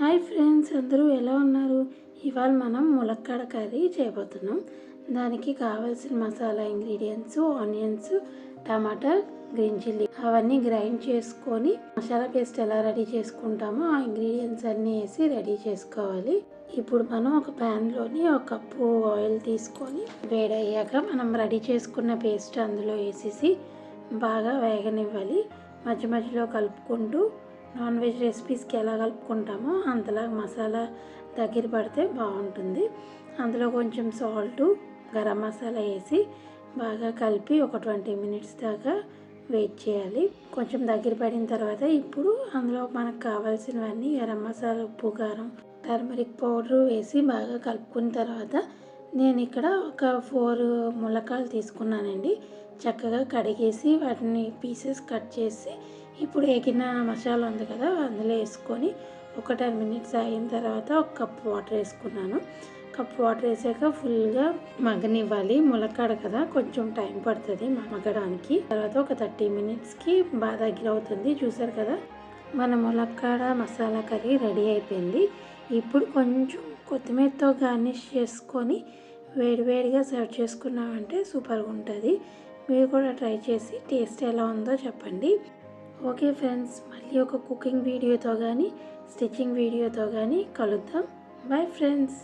Hi friends, అందరూ ఎలా ఉన్నారు? ఇవాళ మనం ములక్కాడ కర్రీ చేయబోతున్నాం. దానికి కావాల్సిన మసాలా ఇంగ్రీడియంట్స్ ఆనియన్స్, టమాటా, గ్రీన్ చిల్లీ అవన్నీ గ్రైండ్ చేసుకొని మసాలా పేస్ట్ ఎలా రెడీ చేసుకుంటామో ఆ ఇంగ్రీడియంట్స్ అన్నీ వేసి రెడీ చేసుకోవాలి. ఇప్పుడు మనం ఒక ప్యాన్లోని ఒక కప్పు ఆయిల్ తీసుకొని వేడయ్యాక మనం రెడీ చేసుకున్న పేస్ట్ అందులో వేసేసి బాగా వేగనివ్వాలి. మధ్య మధ్యలో కలుపుకుంటూ నాన్ వెజ్ రెసిపీస్కి ఎలా కలుపుకుంటామో అంతలా మసాలా దగ్గర పడితే బాగుంటుంది. అందులో కొంచెం సాల్టు, గరం మసాలా వేసి బాగా కలిపి ఒక 20 మినిట్స్ దాకా వెయిట్ చేయాలి. కొంచెం దగ్గర పడిన తర్వాత ఇప్పుడు అందులో మనకు కావాల్సినవన్నీ గరం మసాలా, ఉప్పు, కారం, టర్మరిక్ పౌడర్ వేసి బాగా కలుపుకున్న తర్వాత నేను ఇక్కడ ఒక 4 ములక్కాడలు తీసుకున్నానండి. చక్కగా కడిగేసి వాటిని పీసెస్ కట్ చేసి ఇప్పుడు ఏగిన మసాలా ఉంది కదా అందులో వేసుకొని ఒక 10 మినిట్స్ అయిన తర్వాత ఒక కప్ వాటర్ వేసుకున్నాను. కప్ వాటర్ వేసాక ఫుల్గా మగ్గనివ్వాలి. ములక్కాడ కదా కొంచెం టైం పడుతుంది మగ్గడానికి. తర్వాత ఒక 30 మినిట్స్కి బాగా దగ్గర అవుతుంది. చూసారు కదా, మన ములక్కాడ మసాలా కర్రీ రెడీ అయిపోయింది. ఇప్పుడు కొంచెం కొత్తిమీరతో గార్నిష్ చేసుకొని వేడివేడిగా సర్వ్ చేసుకున్నామంటే సూపర్గా ఉంటుంది. మీరు కూడా ట్రై చేసి టేస్ట్ ఎలా ఉందో చెప్పండి. ఓకే ఫ్రెండ్స్, మళ్ళీ ఒక కుకింగ్ వీడియోతో కానీ స్టిచ్చింగ్ వీడియోతో కానీ కలుద్దాం. Bye friends.